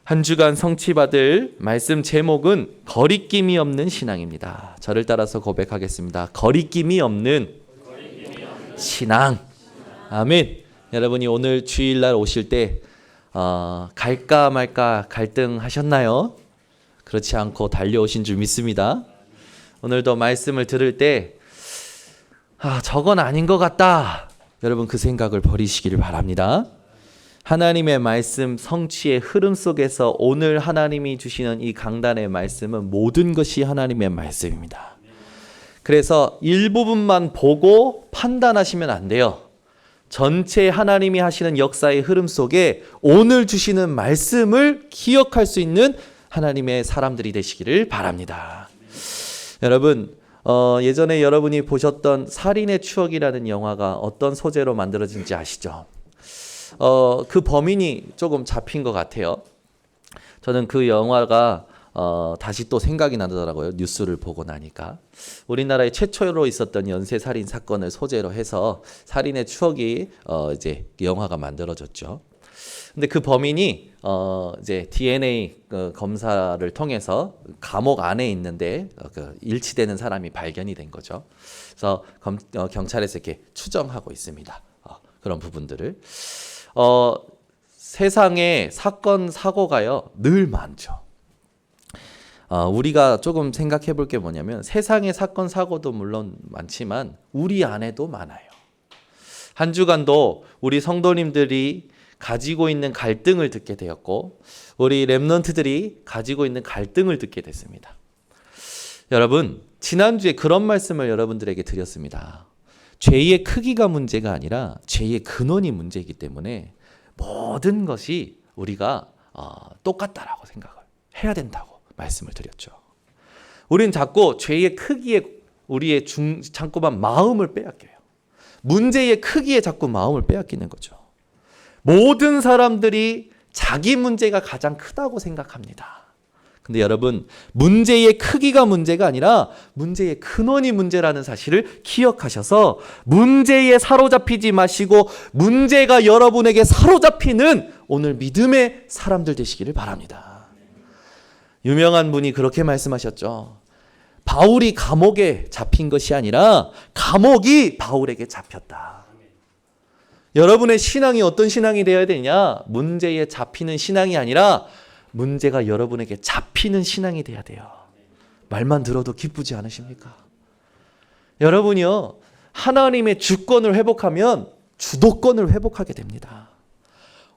한 주간 성취받을 말씀 제목은 거리낌이 없는 신앙입니다. 저를 따라서 고백하겠습니다. 거리낌이 없는 신앙. 아멘. 여러분이 오늘 주일날 오실 때 갈까 말까 갈등하셨나요? 그렇지 않고 달려오신 줄 믿습니다. 오늘도 말씀을 들을 때 저건 아닌 것 같다. 여러분 그 생각을 버리시기를 바랍니다. 하나님의 말씀 성취의 흐름 속에서 오늘 하나님이 주시는 이 강단의 말씀은 모든 것이 하나님의 말씀입니다. 그래서 일부분만 보고 판단하시면 안 돼요. 전체 하나님이 하시는 역사의 흐름 속에 오늘 주시는 말씀을 기억할 수 있는 하나님의 사람들이 되시기를 바랍니다. 여러분 예전에 여러분이 보셨던 살인의 추억이라는 영화가 어떤 소재로 만들어진지 아시죠? 그 범인이 조금 잡힌 것 같아요. 저는 그 영화가 다시 또 생각이 나더라고요. 뉴스를 보고 나니까. 우리나라에 최초로 있었던 연쇄살인 사건을 소재로 해서 살인의 추억이 이제 영화가 만들어졌죠. 근데 그 범인이 이제 DNA 검사를 통해서 감옥 안에 있는데 일치되는 사람이 발견이 된 거죠. 그래서 경찰에서 이렇게 추정하고 있습니다. 그런 부분들을. 세상에 사건 사고가요 늘 많죠. 우리가 조금 생각해 볼 게 뭐냐면 세상의 사건 사고도 물론 많지만 우리 안에도 많아요. 한 주간도 우리 성도님들이 가지고 있는 갈등을 듣게 되었고 우리 렘넌트들이 가지고 있는 갈등을 듣게 됐습니다. 여러분 지난주에 그런 말씀을 여러분들에게 드렸습니다. 죄의 크기가 문제가 아니라 죄의 근원이 문제이기 때문에 모든 것이 우리가 똑같다라고 생각을 해야 된다고 말씀을 드렸죠. 우린 자꾸 죄의 크기에 우리의 자꾸만 마음을 빼앗겨요. 문제의 크기에 자꾸 마음을 빼앗기는 거죠. 모든 사람들이 자기 문제가 가장 크다고 생각합니다. 근데 여러분 문제의 크기가 문제가 아니라 문제의 근원이 문제라는 사실을 기억하셔서 문제에 사로잡히지 마시고 문제가 여러분에게 사로잡히는 오늘 믿음의 사람들 되시기를 바랍니다. 유명한 분이 그렇게 말씀하셨죠. 바울이 감옥에 잡힌 것이 아니라 감옥이 바울에게 잡혔다. 여러분의 신앙이 어떤 신앙이 되어야 되냐? 문제에 잡히는 신앙이 아니라 문제가 여러분에게 잡히는 신앙이 돼야 돼요. 말만 들어도 기쁘지 않으십니까? 여러분이요 하나님의 주권을 회복하면 주도권을 회복하게 됩니다.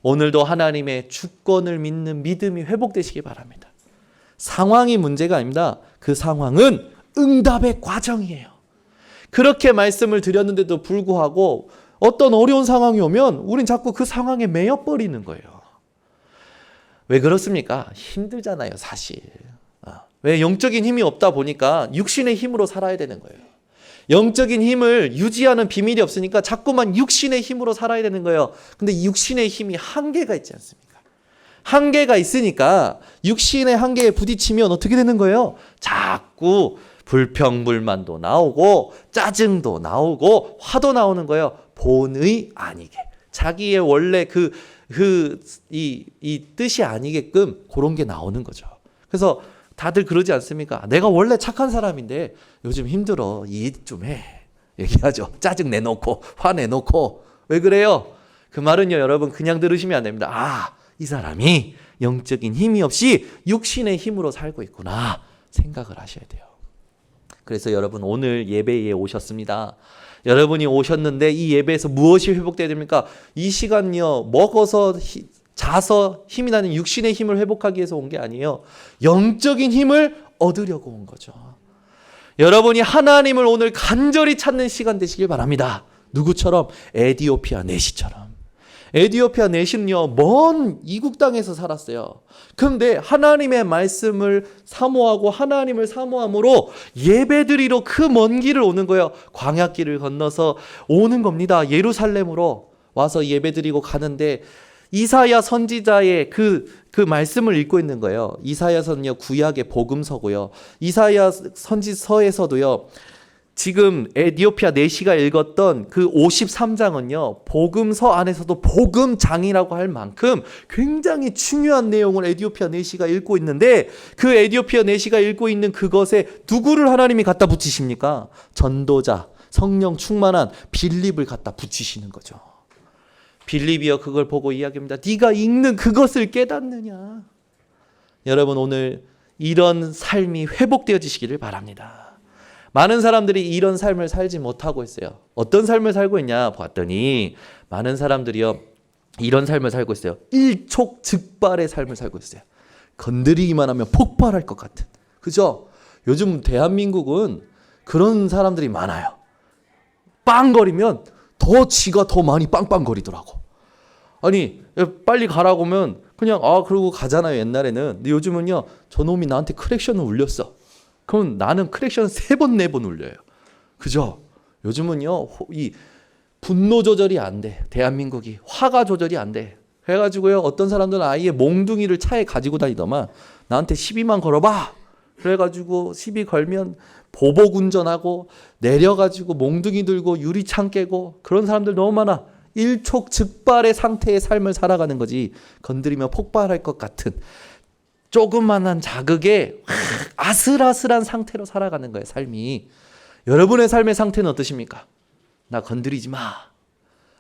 오늘도 하나님의 주권을 믿는 믿음이 회복되시기 바랍니다. 상황이 문제가 아닙니다. 그 상황은 응답의 과정이에요. 그렇게 말씀을 드렸는데도 불구하고 어떤 어려운 상황이 오면 우린 자꾸 그 상황에 매여버리는 거예요. 왜 그렇습니까? 힘들잖아요, 사실. 왜 영적인 힘이 없다 보니까 육신의 힘으로 살아야 되는 거예요. 영적인 힘을 유지하는 비밀이 없으니까 자꾸만 육신의 힘으로 살아야 되는 거예요. 근데 육신의 힘이 한계가 있지 않습니까? 한계가 있으니까 육신의 한계에 부딪히면 어떻게 되는 거예요? 자꾸 불평불만도 나오고 짜증도 나오고 화도 나오는 거예요. 본의 아니게. 자기의 원래 이 뜻이 아니게끔 그런 게 나오는 거죠. 그래서 다들 그러지 않습니까? 내가 원래 착한 사람인데 요즘 힘들어. 이해 좀 해. 얘기하죠. 짜증 내놓고 화 내놓고. 왜 그래요? 그 말은요 여러분 그냥 들으시면 안 됩니다. 이 사람이 영적인 힘이 없이 육신의 힘으로 살고 있구나 생각을 하셔야 돼요. 그래서 여러분 오늘 예배에 오셨습니다. 여러분이 오셨는데 이 예배에서 무엇이 회복돼야 됩니까? 이 시간요 먹어서 자서 힘이 나는 육신의 힘을 회복하기 위해서 온 게 아니에요. 영적인 힘을 얻으려고 온 거죠. 여러분이 하나님을 오늘 간절히 찾는 시간 되시길 바랍니다. 누구처럼? 에디오피아 내시처럼. 에디오피아 내시는요 먼 이국 땅에서 살았어요. 그런데 하나님의 말씀을 사모하고 하나님을 사모함으로 예배드리러 그 먼 길을 오는 거예요. 광야길을 건너서 오는 겁니다. 예루살렘으로 와서 예배드리고 가는데 이사야 선지자의 그 말씀을 읽고 있는 거예요. 이사야서는요 구약의 복음서고요. 이사야 선지서에서도요 지금 에디오피아 내시가 읽었던 그 53장은요, 복음서 안에서도 복음장이라고 할 만큼 굉장히 중요한 내용을 에디오피아 내시가 읽고 있는데, 그 에디오피아 내시가 읽고 있는 그것에 누구를 하나님이 갖다 붙이십니까? 전도자, 성령 충만한 빌립을 갖다 붙이시는 거죠. 빌립이여 그걸 보고 이야기합니다. 네가 읽는 그것을 깨닫느냐. 여러분, 오늘 이런 삶이 회복되어지시기를 바랍니다. 많은 사람들이 이런 삶을 살지 못하고 있어요. 어떤 삶을 살고 있냐 봤더니 많은 사람들이요, 이런 삶을 살고 있어요. 일촉즉발의 삶을 살고 있어요. 건드리기만 하면 폭발할 것 같은. 그죠? 요즘 대한민국은 그런 사람들이 많아요. 빵거리면 지가 더 많이 빵빵거리더라고. 아니, 빨리 가라고 하면 그냥 그러고 가잖아요, 옛날에는. 근데 요즘은요, 저놈이 나한테 크랙션을 울렸어. 그럼 나는 크랙션 3번, 4번 울려요. 그죠? 요즘은요, 이 분노 조절이 안 돼. 대한민국이. 화가 조절이 안 돼. 그래가지고요, 어떤 사람들은 아예 몽둥이를 차에 가지고 다니더만 나한테 시비만 걸어봐. 그래가지고 시비 걸면 보복 운전하고 내려가지고 몽둥이 들고 유리창 깨고, 그런 사람들 너무 많아. 일촉즉발의 상태의 삶을 살아가는 거지. 건드리면 폭발할 것 같은 조그만한 자극에 아슬아슬한 상태로 살아가는 거예요, 삶이. 여러분의 삶의 상태는 어떠십니까? 나 건드리지 마.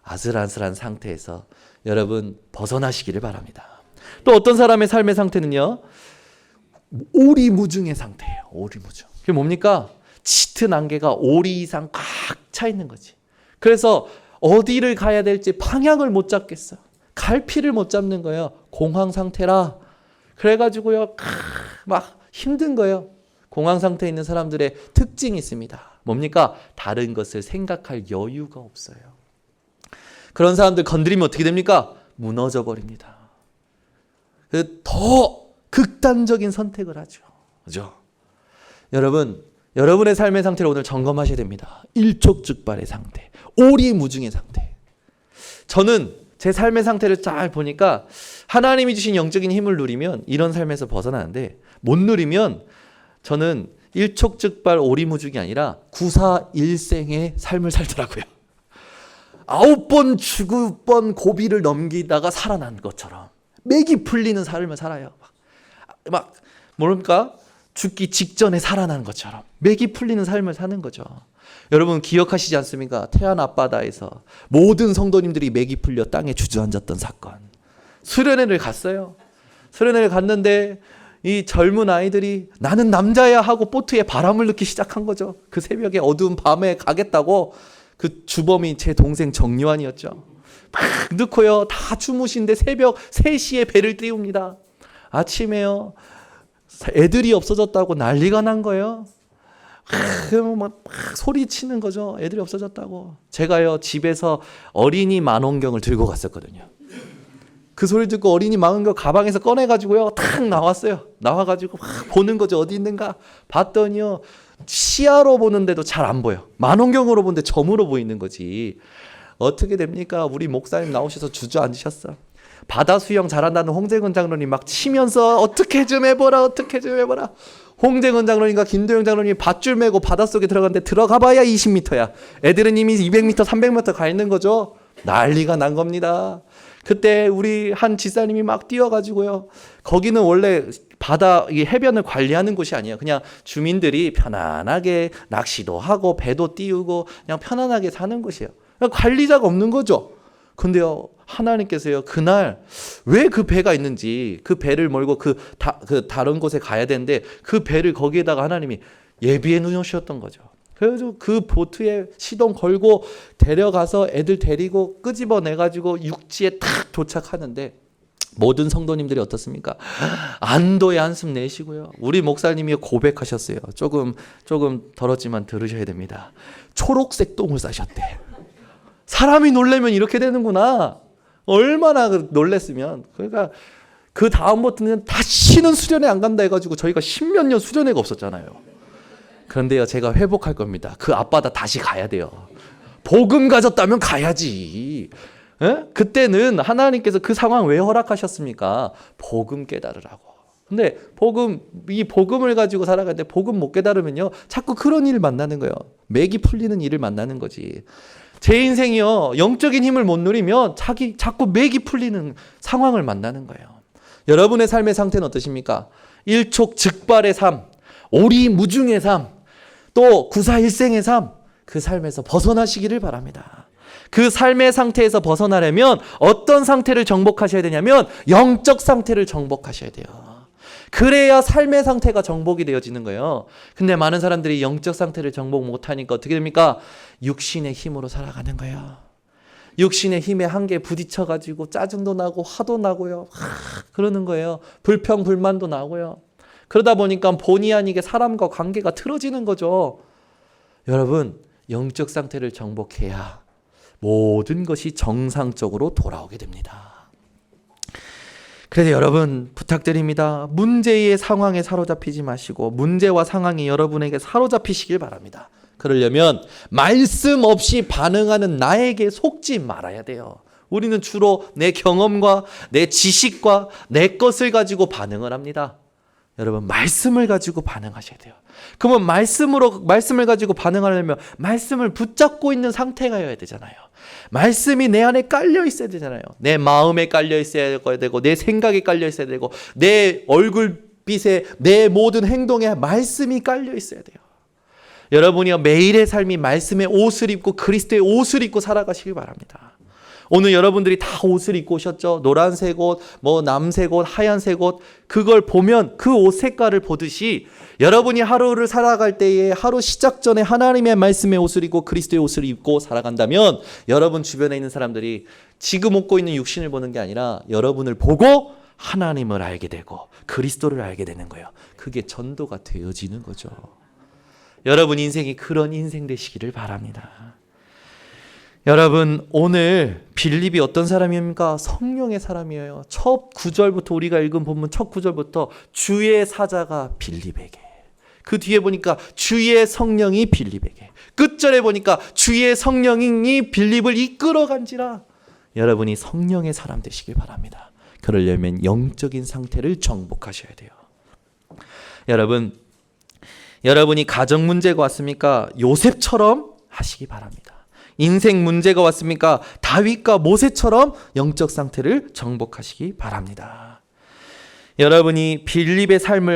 아슬아슬한 상태에서 여러분 벗어나시기를 바랍니다. 또 어떤 사람의 삶의 상태는요, 오리무중의 상태예요. 오리무중. 그게 뭡니까? 짙은 안개가 오리 이상 꽉 차 있는 거지. 그래서 어디를 가야 될지 방향을 못 잡겠어. 갈피를 못 잡는 거예요. 공황 상태라. 그래가지고요, 막 힘든 거예요. 공황 상태에 있는 사람들의 특징이 있습니다. 뭡니까? 다른 것을 생각할 여유가 없어요. 그런 사람들 건드리면 어떻게 됩니까? 무너져 버립니다. 더 극단적인 선택을 하죠. 그죠? 여러분, 여러분의 삶의 상태를 오늘 점검하셔야 됩니다. 일촉즉발의 상태, 오리무중의 상태. 저는 제 삶의 상태를 잘 보니까 하나님이 주신 영적인 힘을 누리면 이런 삶에서 벗어나는데, 못 누리면 저는 일촉즉발 오리무중이 아니라 구사일생의 삶을 살더라고요. 9번 죽을 번 고비를 넘기다가 살아난 것처럼 맥이 풀리는 삶을 살아요. 막 모릅니까? 죽기 직전에 살아난 것처럼 맥이 풀리는 삶을 사는 거죠. 여러분 기억하시지 않습니까? 태안 앞바다에서 모든 성도님들이 맥이 풀려 땅에 주저앉았던 사건. 수련회를 갔어요. 수련회를 갔는데 이 젊은 아이들이 나는 남자야 하고 보트에 바람을 넣기 시작한 거죠. 그 새벽에 어두운 밤에 가겠다고. 그 주범이 제 동생 정요한이었죠. 막 넣고요. 다 주무신데 새벽 3시에 배를 띄웁니다. 아침에요. 애들이 없어졌다고 난리가 난 거예요. 막 소리치는 거죠. 애들이 없어졌다고. 제가요 집에서 어린이 만원경을 들고 갔었거든요. 그 소리 듣고 어린이 망원경 가방에서 꺼내가지고요 탁 나왔어요. 나와가지고 막 보는 거죠. 어디 있는가 봤더니요 시야로 보는데도 잘 안 보여. 만원경으로 보는데 점으로 보이는 거지. 어떻게 됩니까? 우리 목사님 나오셔서 주저앉으셨어. 바다 수영 잘한다는 홍재근 장로님 막 치면서 어떻게 좀 해보라. 홍재근 장로님과 김도영 장로님이 밧줄 메고 바닷속에 들어갔는데 들어가봐야 20m야. 애들은 이미 200m, 300m 가 있는 거죠. 난리가 난 겁니다. 그때 우리 한 지사님이 막 뛰어가지고요. 거기는 원래 바다 이 해변을 관리하는 곳이 아니에요. 그냥 주민들이 편안하게 낚시도 하고 배도 띄우고 그냥 편안하게 사는 곳이에요. 관리자가 없는 거죠. 근데요 하나님께서요 그날 왜 그 배가 있는지 그 배를 몰고 그 다른 곳에 가야 되는데 그 배를 거기에다가 하나님이 예비해 놓으셨던 거죠. 그래서 그 보트에 시동 걸고 데려가서 애들 데리고 끄집어내가지고 육지에 탁 도착하는데 모든 성도님들이 어떻습니까? 안도의 한숨 내시고요. 우리 목사님이 고백하셨어요. 조금 더럽지만 들으셔야 됩니다. 초록색 똥을 싸셨대. 사람이 놀라면 이렇게 되는구나. 얼마나 놀랬으면. 그러니까 그 다음부터는 다시는 수련회 안 간다 해가지고 저희가 10몇 년 수련회가 없었잖아요. 그런데요 제가 회복할 겁니다. 그 앞바다 다시 가야 돼요. 복음 가졌다면 가야지. 에? 그때는 하나님께서 그 상황 왜 허락하셨습니까? 복음 깨달으라고. 근데 이 복음을 가지고 살아가는데 복음 못 깨달으면요 자꾸 그런 일 만나는 거예요. 맥이 풀리는 일을 만나는 거지. 제 인생이요, 영적인 힘을 못 누리면 자꾸 맥이 풀리는 상황을 만나는 거예요. 여러분의 삶의 상태는 어떠십니까? 일촉즉발의 삶, 오리무중의 삶, 또 구사일생의 삶, 그 삶에서 벗어나시기를 바랍니다. 그 삶의 상태에서 벗어나려면 어떤 상태를 정복하셔야 되냐면 영적 상태를 정복하셔야 돼요. 그래야 삶의 상태가 정복이 되어지는 거예요. 근데 많은 사람들이 영적 상태를 정복 못하니까 어떻게 됩니까? 육신의 힘으로 살아가는 거예요. 육신의 힘에 한계에 부딪혀가지고 짜증도 나고 화도 나고요. 그러는 거예요. 불평 불만도 나고요. 그러다 보니까 본의 아니게 사람과 관계가 틀어지는 거죠. 여러분, 영적 상태를 정복해야 모든 것이 정상적으로 돌아오게 됩니다. 그래서 여러분 부탁드립니다. 문제의 상황에 사로잡히지 마시고 문제와 상황이 여러분에게 사로잡히시길 바랍니다. 그러려면 말씀 없이 반응하는 나에게 속지 말아야 돼요. 우리는 주로 내 경험과 내 지식과 내 것을 가지고 반응을 합니다. 여러분, 말씀을 가지고 반응하셔야 돼요. 그러면 말씀을 가지고 반응하려면 말씀을 붙잡고 있는 상태가여야 되잖아요. 말씀이 내 안에 깔려 있어야 되잖아요. 내 마음에 깔려 있어야 되고, 내 생각에 깔려 있어야 되고, 내 얼굴빛에, 내 모든 행동에 말씀이 깔려 있어야 돼요. 여러분이요, 매일의 삶이 말씀의 옷을 입고 그리스도의 옷을 입고 살아가시길 바랍니다. 오늘 여러분들이 다 옷을 입고 오셨죠? 노란색 옷, 남색 옷, 하얀색 옷. 그걸 보면 그 옷 색깔을 보듯이 여러분이 하루를 살아갈 때에 하루 시작 전에 하나님의 말씀의 옷을 입고 그리스도의 옷을 입고 살아간다면 여러분 주변에 있는 사람들이 지금 입고 있는 육신을 보는 게 아니라 여러분을 보고 하나님을 알게 되고 그리스도를 알게 되는 거예요. 그게 전도가 되어지는 거죠. 여러분 인생이 그런 인생 되시기를 바랍니다. 여러분, 오늘 빌립이 어떤 사람입니까? 성령의 사람이에요. 첫 구절부터 우리가 읽은 본문 첫 구절부터 주의 사자가 빌립에게, 그 뒤에 보니까 주의 성령이 빌립에게, 끝절에 보니까 주의 성령이 빌립을 이끌어간지라. 여러분이 성령의 사람 되시길 바랍니다. 그러려면 영적인 상태를 정복하셔야 돼요. 여러분이 가정 문제가 왔습니까? 요셉처럼 하시기 바랍니다. 인생 문제가 왔습니까? 다윗과 모세처럼 영적 상태를 정복하시기 바랍니다. 여러분이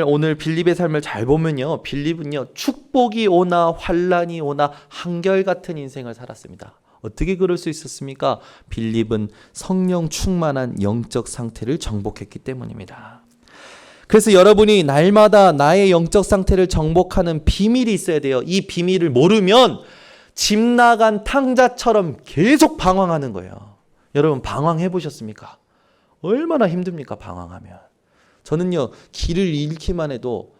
오늘 빌립의 삶을 잘 보면요, 빌립은요, 축복이 오나 환란이 오나 한결같은 인생을 살았습니다. 어떻게 그럴 수 있었습니까? 빌립은 성령 충만한 영적 상태를 정복했기 때문입니다. 그래서 여러분이 날마다 나의 영적 상태를 정복하는 비밀이 있어야 돼요. 이 비밀을 모르면 집 나간 탕자처럼 계속 방황하는 거예요. 여러분, 방황해 보셨습니까? 얼마나 힘듭니까, 방황하면. 저는요, 길을 잃기만 해도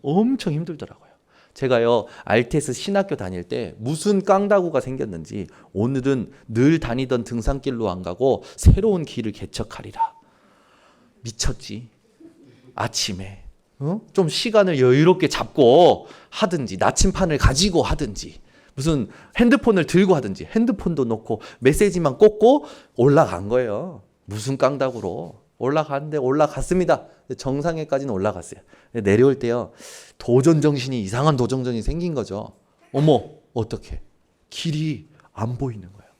엄청 힘들더라고요. 제가요, RTS 신학교 다닐 때 무슨 깡다구가 생겼는지 오늘은 늘 다니던 등산길로 안 가고 새로운 길을 개척하리라. 미쳤지. 아침에 좀 시간을 여유롭게 잡고 하든지, 나침판을 가지고 하든지, 무슨 핸드폰을 들고 하든지, 핸드폰도 놓고 메시지만 꽂고 올라간 거예요. 무슨 깡다구로. 올라갔는데 올라갔습니다. 정상에까지는 올라갔어요. 내려올 때요, 이상한 도전정신이 생긴 거죠. 어머, 어떡해. 길이 안 보이는 거예요.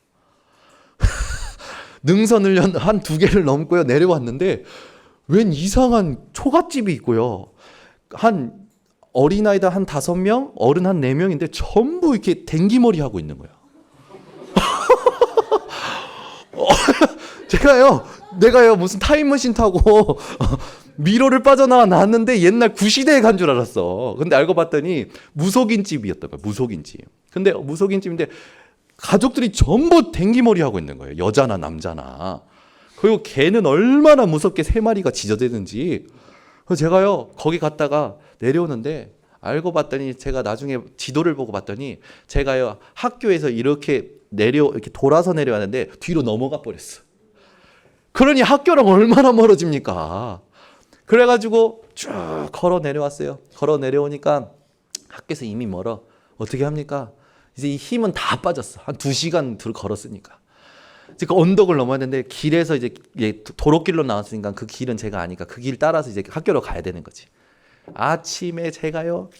능선을 한 2개를 넘고요, 내려왔는데 웬 이상한 초가집이 있고요. 어린아이들 한 5명, 어른 한 4명인데 전부 이렇게 댕기머리 하고 있는 거예요. 내가요 무슨 타임머신 타고 미로를 빠져나왔는데 옛날 구시대에 간 줄 알았어. 근데 알고 봤더니 무속인집이었던 거예요. 무속인집. 근데 무속인집인데 가족들이 전부 댕기머리 하고 있는 거예요. 여자나 남자나. 그리고 개는 얼마나 무섭게 3마리가 지저대는지. 그래서 제가요 거기 갔다가 내려오는데 알고 봤더니 제가 나중에 지도를 보고 봤더니 제가요 학교에서 이렇게 돌아서 내려왔는데 뒤로 넘어가 버렸어. 그러니 학교랑 얼마나 멀어집니까? 그래가지고 쭉 걸어 내려왔어요. 걸어 내려오니까 학교에서 이미 멀어. 어떻게 합니까? 이제 이 힘은 다 빠졌어. 한 2시간 걸었으니까. 그 언덕을 넘어야 되는데 길에서 이제 도로길로 나왔으니까 그 길은 제가 아니까 그 길 따라서 이제 학교로 가야 되는 거지. 아침에 제가요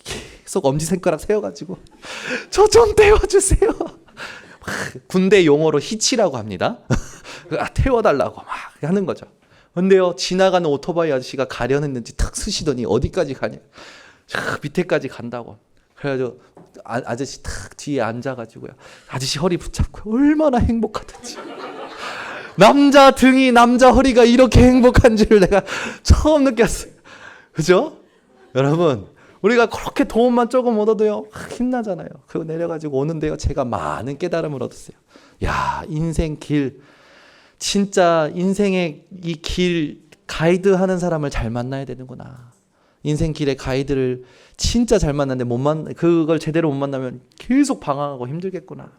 계속 엄지손가락 세워가지고 저 좀 태워주세요. 군대 용어로 히치라고 합니다. 태워달라고 막 하는 거죠. 근데요 지나가는 오토바이 아저씨가 가려냈는지 탁 쓰시더니 어디까지 가냐, 밑에까지 간다고. 그래가지고 아저씨 탁 뒤에 앉아가지고요 아저씨 허리 붙잡고 얼마나 행복하든지. 남자 등이 남자 허리가 이렇게 행복한 줄 내가 처음 느꼈어요. 그죠? 여러분 우리가 그렇게 도움만 조금 얻어도요 힘나잖아요. 그거 내려가지고 오는데요 제가 많은 깨달음을 얻었어요. 야, 인생 길, 진짜 인생의 이 길 가이드 하는 사람을 잘 만나야 되는구나. 인생 길의 가이드를 진짜 잘 만났는데 그걸 제대로 못 만나면 계속 방황하고 힘들겠구나.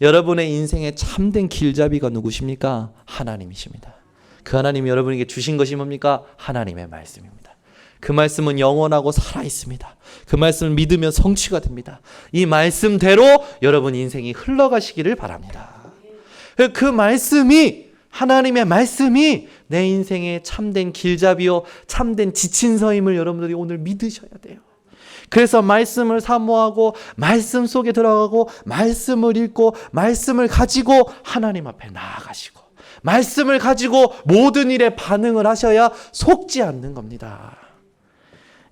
여러분의 인생의 참된 길잡이가 누구십니까? 하나님이십니다. 그 하나님이 여러분에게 주신 것이 뭡니까? 하나님의 말씀입니다. 그 말씀은 영원하고 살아있습니다. 그 말씀을 믿으면 성취가 됩니다. 이 말씀대로 여러분 인생이 흘러가시기를 바랍니다. 그 말씀이, 하나님의 말씀이 내 인생의 참된 길잡이요 참된 지친서임을 여러분들이 오늘 믿으셔야 돼요. 그래서 말씀을 사모하고 말씀 속에 들어가고 말씀을 읽고 말씀을 가지고 하나님 앞에 나아가시고 말씀을 가지고 모든 일에 반응을 하셔야 속지 않는 겁니다.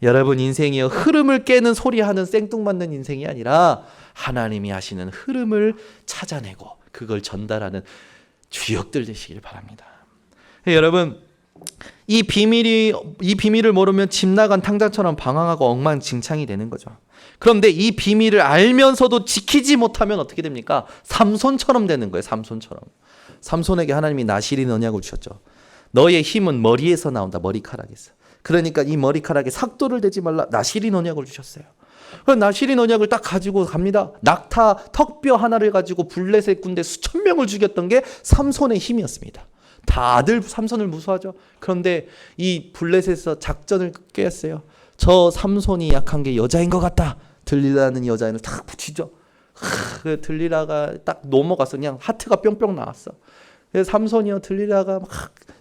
여러분 인생이요 흐름을 깨는 소리하는 생뚱맞는 인생이 아니라 하나님이 하시는 흐름을 찾아내고 그걸 전달하는 주역들 되시길 바랍니다. 여러분 이 비밀을 모르면 집 나간 탕자처럼 방황하고 엉망진창이 되는 거죠. 그런데 이 비밀을 알면서도 지키지 못하면 어떻게 됩니까? 삼손처럼 되는 거예요. 삼손처럼. 삼손에게 하나님이 나시린 언약을 주셨죠. 너의 힘은 머리에서 나온다. 머리카락에서. 그러니까 이 머리카락에 삭도를 대지 말라. 나시린 언약을 주셨어요. 그 나시린 언약을 딱 가지고 갑니다. 낙타 턱뼈 하나를 가지고 블레셋 군대 수천 명을 죽였던 게 삼손의 힘이었습니다. 다들 삼손을 무수하죠. 그런데 이 블레셋에서 작전을 깨었어요. 저 삼손이 약한 게 여자인 것 같다. 들릴라는 여자인을 탁 붙이죠. 그 들릴라가 딱 넘어가서 그냥 하트가 뿅뿅 나왔어. 그래서 삼손이요 들릴라가 막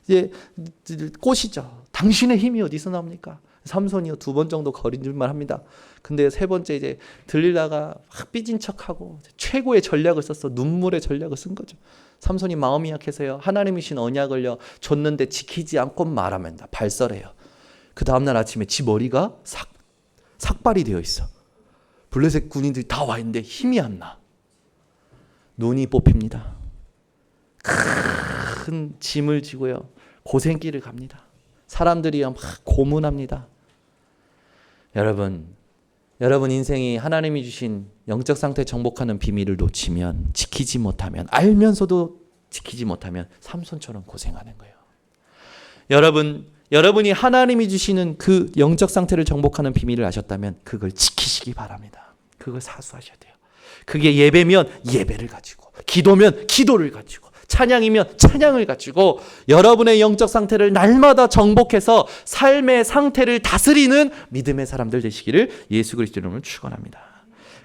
이제 꼬시죠. 당신의 힘이 어디서 나옵니까? 삼손이요 2번 정도 거린줄만 합니다. 근데 3번째 이제 들릴라가 막 삐진 척하고 최고의 전략을 썼어. 눈물의 전략을 쓴 거죠. 삼손이 마음이 약해서요 하나님이신 언약을요 줬는데 지키지 않고 말하면다 발설해요. 그 다음날 아침에 지 머리가 삭발이 되어 있어. 블레셋 군인들이 다 와 있는데 힘이 안 나. 눈이 뽑힙니다. 큰 짐을 지고요 고생길을 갑니다. 사람들이요 막 고문합니다. 여러분 인생이 하나님이 주신 영적 상태 정복하는 비밀을 놓치면, 지키지 못하면, 알면서도 지키지 못하면 삼손처럼 고생하는 거예요. 여러분이 하나님이 주시는 그 영적 상태를 정복하는 비밀을 아셨다면 그걸 지키시기 바랍니다. 그걸 사수하셔야 돼요. 그게 예배면 예배를 가지고, 기도면 기도를 가지고, 찬양이면 찬양을 가지고 여러분의 영적 상태를 날마다 정복해서 삶의 상태를 다스리는 믿음의 사람들 되시기를 예수 그리스도 이름으로 축원합니다.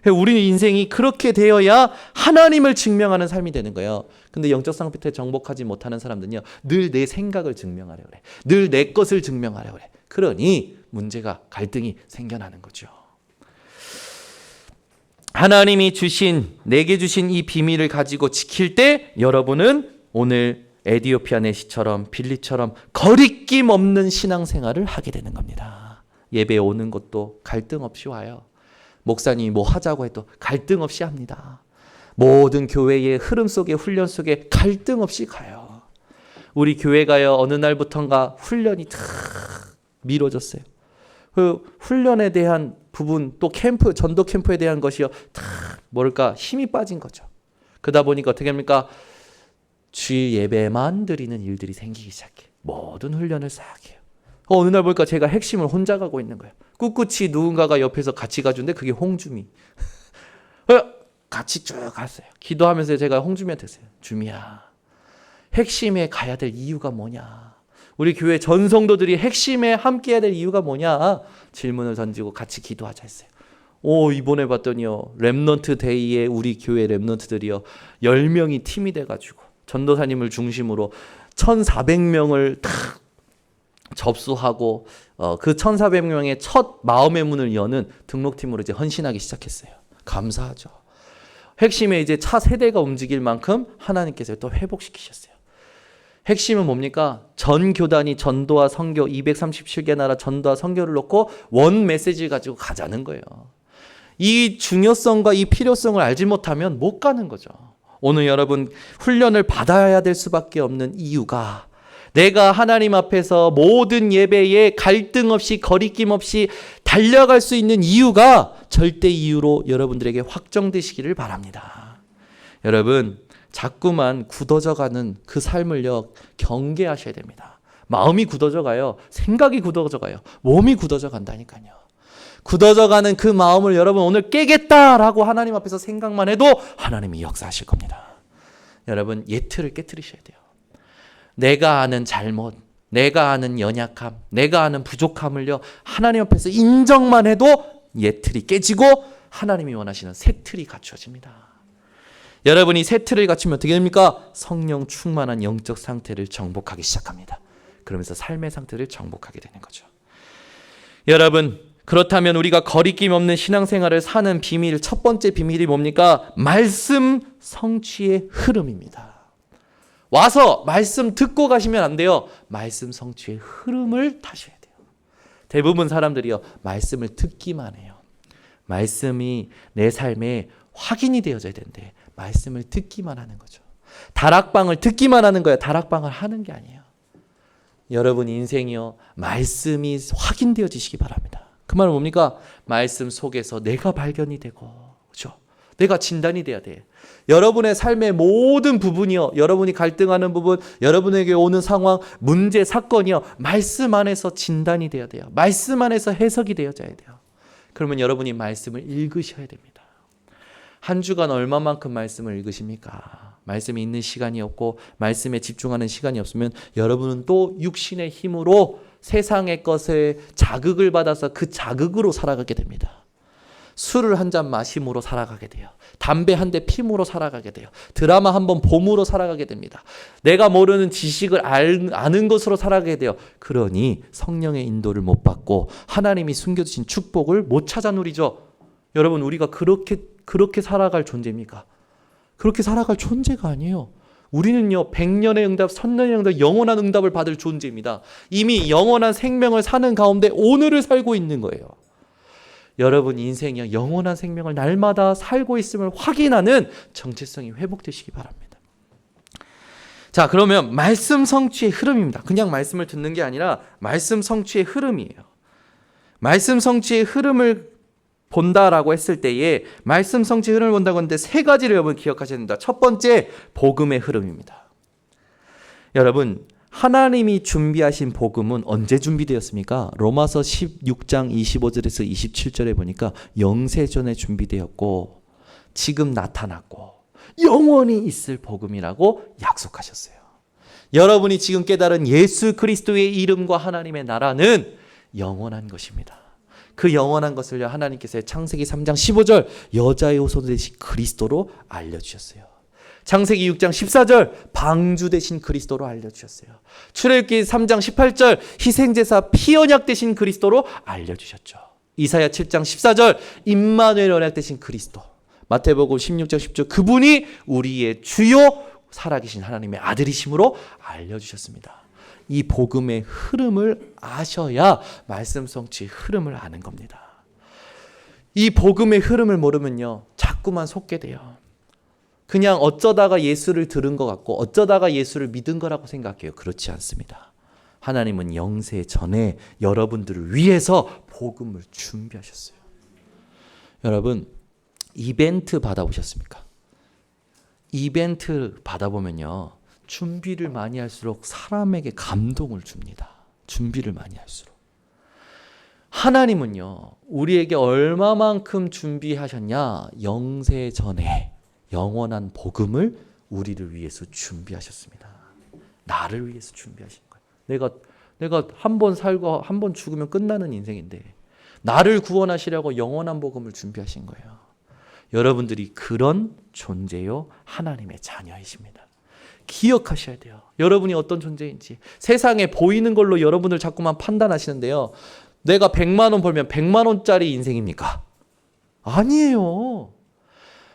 우리 인생이 그렇게 되어야 하나님을 증명하는 삶이 되는 거예요. 근데 영적 상태 정복하지 못하는 사람들은요 늘 내 생각을 증명하려고 그래. 늘 내 것을 증명하려고 그래. 그러니 문제가, 갈등이 생겨나는 거죠. 하나님이 내게 주신 이 비밀을 가지고 지킬 때 여러분은 오늘 에디오피아 내시처럼 빌리처럼 거리낌 없는 신앙생활을 하게 되는 겁니다. 예배에 오는 것도 갈등 없이 와요. 목사님이 뭐 하자고 해도 갈등 없이 합니다. 모든 교회의 흐름 속에, 훈련 속에 갈등 없이 가요. 우리 교회가요 어느 날부턴가 훈련이 탁 미뤄졌어요. 그 훈련에 대한 부분, 또 전도 캠프에 대한 것이요 다 힘이 빠진 거죠. 그러다 보니까 어떻게 합니까? 주일 예배만 드리는 일들이 생기기 시작해. 모든 훈련을 싹 해요. 어느 날 보니까 제가 핵심을 혼자 가고 있는 거예요. 꿋꿋이 누군가가 옆에서 같이 가주는데 그게 홍주미. 같이 쭉 갔어요. 기도하면서 제가 홍주미한테 했어요. 주미야, 핵심에 가야 될 이유가 뭐냐? 우리 교회 전성도들이 핵심에 함께해야 될 이유가 뭐냐? 질문을 던지고 같이 기도하자 했어요. 이번에 봤더니요 렘넌트 데이에 우리 교회 렘넌트들이요 10명이 팀이 돼가지고 전도사님을 중심으로 1,400명을 다 접수하고 그 1,400명의 첫 마음의 문을 여는 등록팀으로 이제 헌신하기 시작했어요. 감사하죠. 핵심에 이제 차 세대가 움직일 만큼 하나님께서 또 회복시키셨어요. 핵심은 뭡니까? 전 교단이 전도와 선교 237개 나라 전도와 선교를 놓고 원 메시지를 가지고 가자는 거예요. 이 중요성과 이 필요성을 알지 못하면 못 가는 거죠. 오늘 여러분 훈련을 받아야 될 수밖에 없는 이유가 내가 하나님 앞에서 모든 예배에 갈등 없이 거리낌 없이 달려갈 수 있는 이유가 절대 이유로 여러분들에게 확정되시기를 바랍니다. 여러분 자꾸만 굳어져가는 그 삶을요 경계하셔야 됩니다. 마음이 굳어져 가요. 생각이 굳어져 가요. 몸이 굳어져 간다니까요. 굳어져가는 그 마음을 여러분 오늘 깨겠다라고 하나님 앞에서 생각만 해도 하나님이 역사하실 겁니다. 여러분 예틀을 깨트리셔야 돼요. 내가 아는 잘못, 내가 아는 연약함, 내가 아는 부족함을요 하나님 앞에서 인정만 해도 예틀이 깨지고 하나님이 원하시는 새 틀이 갖추어집니다. 여러분이 새 틀을 갖추면 어떻게 됩니까? 성령 충만한 영적 상태를 정복하기 시작합니다. 그러면서 삶의 상태를 정복하게 되는 거죠. 여러분 그렇다면 우리가 거리낌 없는 신앙생활을 사는 비밀, 첫 번째 비밀이 뭡니까? 말씀 성취의 흐름입니다. 와서 말씀 듣고 가시면 안 돼요. 말씀 성취의 흐름을 타셔야 돼요. 대부분 사람들이요 말씀을 듣기만 해요. 말씀이 내 삶에 확인이 되어져야 되는데 말씀을 듣기만 하는 거죠. 다락방을 듣기만 하는 거예요. 다락방을 하는 게 아니에요. 여러분 인생이요 말씀이 확인되어지시기 바랍니다. 그 말은 뭡니까? 말씀 속에서 내가 발견이 되고, 그렇죠? 내가 진단이 돼야 돼. 여러분의 삶의 모든 부분이요, 여러분이 갈등하는 부분, 여러분에게 오는 상황, 문제, 사건이요, 말씀 안에서 진단이 돼야 돼요. 말씀 안에서 해석이 되어져야 돼요. 그러면 여러분이 말씀을 읽으셔야 됩니다. 한 주간 얼마만큼 말씀을 읽으십니까? 말씀이 있는 시간이 없고 말씀에 집중하는 시간이 없으면 여러분은 또 육신의 힘으로 세상의 것에 자극을 받아서 그 자극으로 살아가게 됩니다. 술을 한 잔 마심으로 살아가게 돼요. 담배 한 대 피므로 살아가게 돼요. 드라마 한 번 봄으로 살아가게 됩니다. 내가 모르는 지식을 아는 것으로 살아가게 돼요. 그러니 성령의 인도를 못 받고 하나님이 숨겨주신 축복을 못 찾아 누리죠. 여러분 우리가 그렇게 살아갈 존재입니까? 그렇게 살아갈 존재가 아니에요. 우리는요 100년의 응답, 1000년의 응답, 영원한 응답을 받을 존재입니다. 이미 영원한 생명을 사는 가운데 오늘을 살고 있는 거예요. 여러분 인생이요 영원한 생명을 날마다 살고 있음을 확인하는 정체성이 회복되시기 바랍니다. 자 그러면 말씀 성취의 흐름입니다. 그냥 말씀을 듣는 게 아니라 말씀 성취의 흐름이에요. 말씀 성취의 흐름을 본다라고 했을 때에 말씀 성취 흐름을 본다고 하는데 세 가지를 여러분 기억하셔야 됩니다. 첫 번째 복음의 흐름입니다. 여러분 하나님이 준비하신 복음은 언제 준비되었습니까? 로마서 16장 25절에서 27절에 보니까 영세전에 준비되었고 지금 나타났고 영원히 있을 복음이라고 약속하셨어요. 여러분이 지금 깨달은 예수 그리스도의 이름과 하나님의 나라는 영원한 것입니다. 그 영원한 것을 하나님께서 창세기 3장 15절 여자의 후손 되신 그리스도로 알려주셨어요. 창세기 6장 14절 방주 되신 그리스도로 알려주셨어요. 출애굽기 3장 18절 희생제사 피언약 되신 그리스도로 알려주셨죠. 이사야 7장 14절 임마누엘 언약 되신 그리스도. 마태복음 16장 10절 그분이 우리의 주요 살아계신 하나님의 아들이심으로 알려주셨습니다. 이 복음의 흐름을 아셔야 말씀 성취의 흐름을 아는 겁니다. 이 복음의 흐름을 모르면요 자꾸만 속게 돼요. 그냥 어쩌다가 예수를 들은 것 같고 어쩌다가 예수를 믿은 거라고 생각해요. 그렇지 않습니다. 하나님은 영세 전에 여러분들을 위해서 복음을 준비하셨어요. 여러분 이벤트 받아보셨습니까? 이벤트 받아보면요 준비를 많이 할수록 사람에게 감동을 줍니다. 준비를 많이 할수록. 하나님은요 우리에게 얼마만큼 준비하셨냐? 영세 전에 영원한 복음을 우리를 위해서 준비하셨습니다. 나를 위해서 준비하신 거예요. 내가 한 번 살고 한 번 죽으면 끝나는 인생인데 나를 구원하시려고 영원한 복음을 준비하신 거예요. 여러분들이 그런 존재요 하나님의 자녀이십니다. 기억하셔야 돼요. 여러분이 어떤 존재인지. 세상에 보이는 걸로 여러분을 자꾸만 판단하시는데요. 내가 100만 원 벌면 100만 원짜리 인생입니까? 아니에요.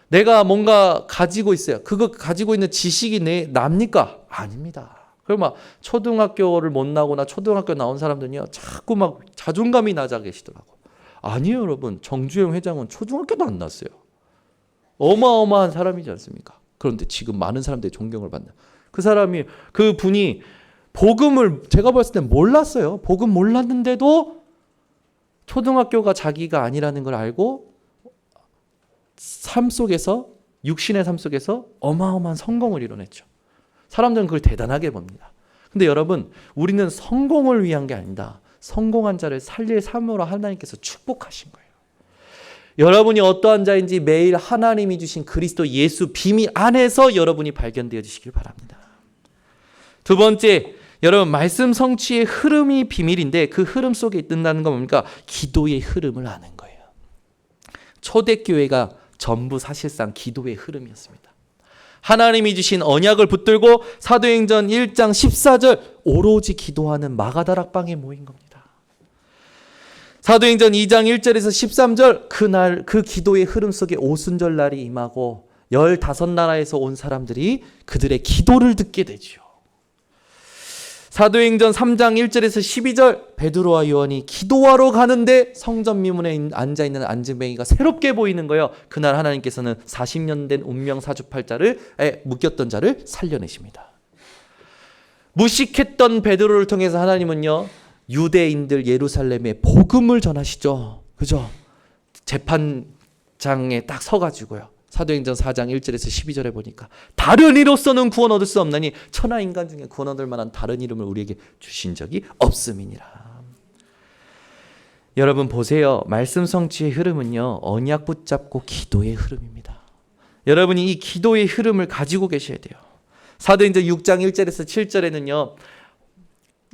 내가 뭔가 가지고 있어요. 그거 가지고 있는 지식이 납니까? 아닙니다. 그럼 막 초등학교를 못 나오거나 초등학교 나온 사람들은요, 자꾸 막 자존감이 낮아 계시더라고. 아니에요, 여러분. 정주영 회장은 초등학교도 안 나왔어요. 어마어마한 사람이지 않습니까? 그런데 지금 많은 사람들이 존경을 받는 그 분이 복음을 제가 봤을 땐 몰랐어요. 복음 몰랐는데도 초등학교가 자기가 아니라는 걸 알고 삶 속에서, 육신의 삶 속에서 어마어마한 성공을 이뤄냈죠. 사람들은 그걸 대단하게 봅니다. 근데 여러분, 우리는 성공을 위한 게 아니다. 성공한 자를 살릴 삶으로 하나님께서 축복하신 거예요. 여러분이 어떠한 자인지 매일 하나님이 주신 그리스도 예수 비밀 안에서 여러분이 발견되어 주시길 바랍니다. 두 번째, 여러분, 말씀 성취의 흐름이 비밀인데 그 흐름 속에 있다는 건 뭡니까? 기도의 흐름을 아는 거예요. 초대교회가 전부 사실상 기도의 흐름이었습니다. 하나님이 주신 언약을 붙들고 사도행전 1장 14절 오로지 기도하는 마가다락방에 모인 겁니다. 사도행전 2장 1절에서 13절 그날 그 기도의 흐름 속에 오순절 날이 임하고 15나라에서 온 사람들이 그들의 기도를 듣게 되죠. 사도행전 3장 1절에서 12절 베드로와 요한이 기도하러 가는데 성전 미문에 앉아있는 안진뱅이가 새롭게 보이는 거예요. 그날 하나님께서는 40년 된 운명 사주팔자를 묶였던 자를 살려내십니다. 무식했던 베드로를 통해서 하나님은요, 유대인들 예루살렘에 복음을 전하시죠. 그죠? 재판장에 딱 서가지고요. 사도행전 4장 1절에서 12절에 보니까 다른 이로서는 구원 얻을 수 없나니 천하 인간 중에 구원 얻을 만한 다른 이름을 우리에게 주신 적이 없음이니라. 여러분 보세요. 말씀 성취의 흐름은요, 언약 붙잡고 기도의 흐름입니다. 여러분이 이 기도의 흐름을 가지고 계셔야 돼요. 사도행전 6장 1절에서 7절에는요,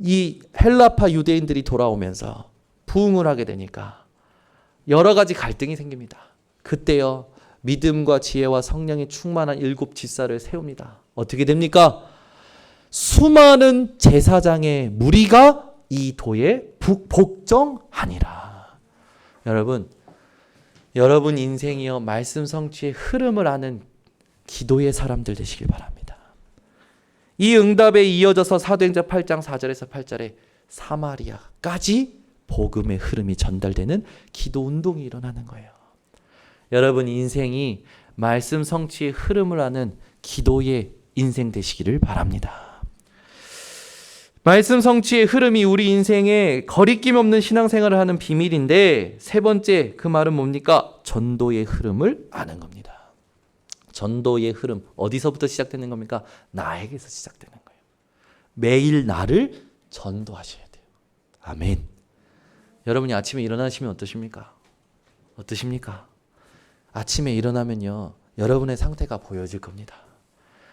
이 헬라파 유대인들이 돌아오면서 부흥을 하게 되니까 여러 가지 갈등이 생깁니다. 그때요, 믿음과 지혜와 성령이 충만한 7 지사를 세웁니다. 어떻게 됩니까? 수많은 제사장의 무리가 이 도에 복종하니라. 여러분 인생이요, 말씀 성취의 흐름을 아는 기도의 사람들 되시길 바랍니다. 이 응답에 이어져서 사도행전 8장 4절에서 8절에 사마리아까지 복음의 흐름이 전달되는 기도 운동이 일어나는 거예요. 여러분 인생이 말씀 성취의 흐름을 아는 기도의 인생 되시기를 바랍니다. 말씀 성취의 흐름이 우리 인생에 거리낌 없는 신앙생활을 하는 비밀인데, 세 번째 그 말은 뭡니까? 전도의 흐름을 아는 겁니다. 전도의 흐름 어디서부터 시작되는 겁니까? 나에게서 시작되는 거예요. 매일 나를 전도하셔야 돼요. 아멘. 여러분이 아침에 일어나시면 어떠십니까? 아침에 일어나면요, 여러분의 상태가 보여질 겁니다.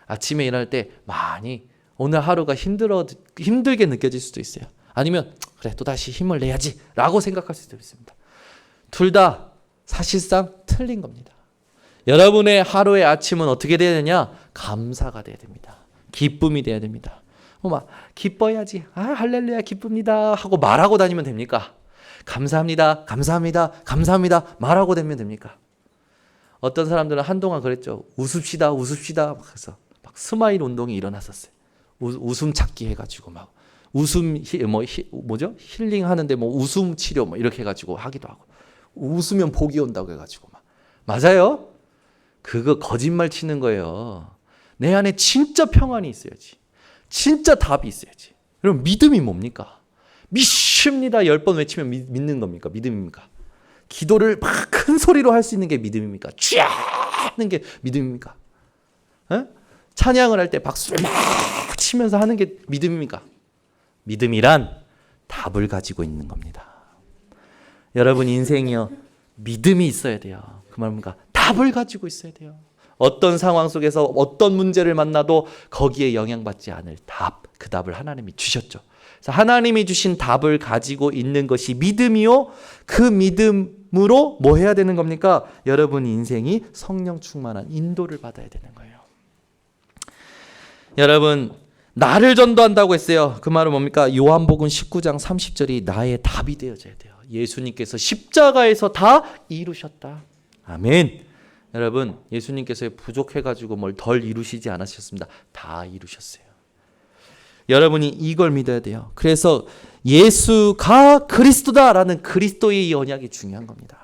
아침에 일어날 때 많이 오늘 하루가 힘들게 느껴질 수도 있어요. 아니면 그래 또다시 힘을 내야지 라고 생각할 수도 있습니다. 둘 다 사실상 틀린 겁니다. 여러분의 하루의 아침은 어떻게 돼야 되냐? 감사가 돼야 됩니다. 기쁨이 돼야 됩니다. 막 기뻐야지, 할렐루야 기쁩니다 하고 말하고 다니면 됩니까? 감사합니다 말하고 다니면 됩니까? 어떤 사람들은 한동안 그랬죠. 웃읍시다 그래서 막 스마일 운동이 일어났었어요. 웃음 찾기 해가지고 막 웃음 힐링 하는데 뭐 웃음 치료 뭐 이렇게 해가지고 하기도 하고, 웃으면 복이 온다고 해가지고 막. 맞아요? 그거 거짓말 치는 거예요. 내 안에 진짜 평안이 있어야지. 진짜 답이 있어야지. 그럼 믿음이 뭡니까? 믿습니다 10번 외치면 믿는 겁니까? 믿음입니까? 기도를 막 큰 소리로 할 수 있는 게 믿음입니까? 쥐야 하는 게 믿음입니까? 찬양을 할 때 박수를 막 치면서 하는 게 믿음입니까? 믿음이란 답을 가지고 있는 겁니다. 여러분 인생이요, 믿음이 있어야 돼요. 그 말 뭔가 답을 가지고 있어야 돼요. 어떤 상황 속에서 어떤 문제를 만나도 거기에 영향받지 않을 답, 그 답을 하나님이 주셨죠. 그래서 하나님이 주신 답을 가지고 있는 것이 믿음이요, 그 믿음으로 뭐 해야 되는 겁니까? 여러분 인생이 성령 충만한 인도를 받아야 되는 거예요. 여러분, 나를 전도한다고 했어요. 그 말은 뭡니까? 요한복음 19장 30절이 나의 답이 되어져야 돼요. 예수님께서 십자가에서 다 이루셨다. 아멘. 여러분, 예수님께서 부족해가지고 뭘 덜 이루시지 않으셨습니다. 다 이루셨어요. 여러분이 이걸 믿어야 돼요. 그래서 예수가 그리스도다라는 그리스도의 이 언약이 중요한 겁니다.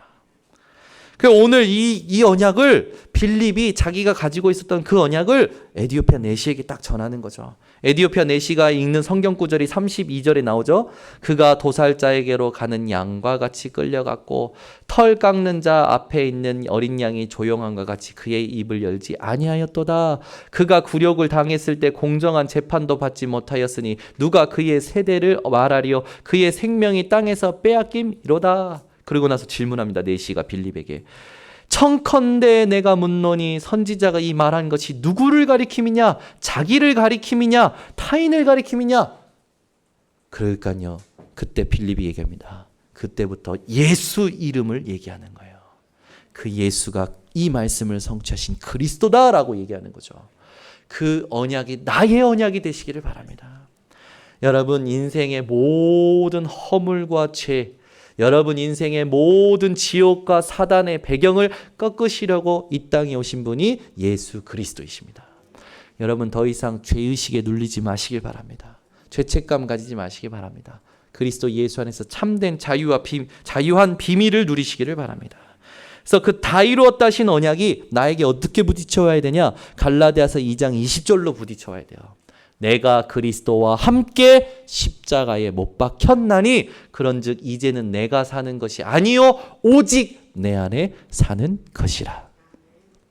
그래서 오늘 이 언약을 빌립이 자기가 가지고 있었던 그 언약을 에디오피아 내시에게 딱 전하는 거죠. 에디오피아 내시가 읽는 성경 구절이 32절에 나오죠. 그가 도살자에게로 가는 양과 같이 끌려갔고 털 깎는 자 앞에 있는 어린 양이 조용함과 같이 그의 입을 열지 아니하였도다. 그가 굴욕을 당했을 때 공정한 재판도 받지 못하였으니 누가 그의 세대를 말하리요. 그의 생명이 땅에서 빼앗김이로다. 그러고 나서 질문합니다. 내시가 빌립에게. 청컨대 내가 묻노니 선지자가 이 말한 것이 누구를 가리킴이냐? 자기를 가리킴이냐? 타인을 가리킴이냐? 그러니까요. 그때 빌립이 얘기합니다. 그때부터 예수 이름을 얘기하는 거예요. 그 예수가 이 말씀을 성취하신 그리스도다라고 얘기하는 거죠. 그 언약이 나의 언약이 되시기를 바랍니다. 여러분 인생의 모든 허물과 죄, 여러분 인생의 모든 지옥과 사단의 배경을 꺾으시려고 이 땅에 오신 분이 예수 그리스도이십니다. 여러분 더 이상 죄의식에 눌리지 마시길 바랍니다. 죄책감 가지지 마시기 바랍니다. 그리스도 예수 안에서 참된 자유한 비밀을 누리시기를 바랍니다. 그래서 그 다 이루었다 하신 언약이 나에게 어떻게 부딪혀와야 되냐? 갈라디아서 2장 20절로 부딪혀와야 돼요. 내가 그리스도와 함께 십자가에 못 박혔나니 그런즉 이제는 내가 사는 것이 아니요 오직 내 안에 사는 것이라.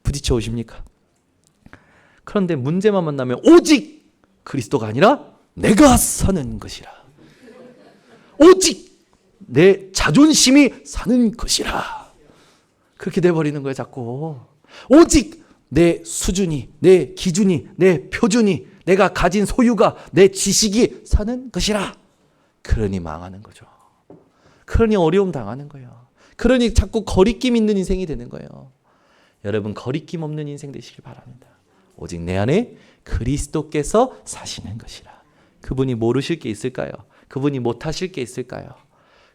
부딪혀 오십니까? 그런데 문제만 만나면 오직 그리스도가 아니라 내가 사는 것이라. 오직 내 자존심이 사는 것이라. 그렇게 돼버리는 거예요 자꾸. 오직 내 수준이, 내 기준이, 내 표준이, 내가 가진 소유가, 내 지식이 사는 것이라. 그러니 망하는 거죠. 그러니 어려움 당하는 거예요. 그러니 자꾸 거리낌 있는 인생이 되는 거예요. 여러분 거리낌 없는 인생 되시길 바랍니다. 오직 내 안에 그리스도께서 사시는 것이라. 그분이 모르실 게 있을까요? 그분이 못하실 게 있을까요?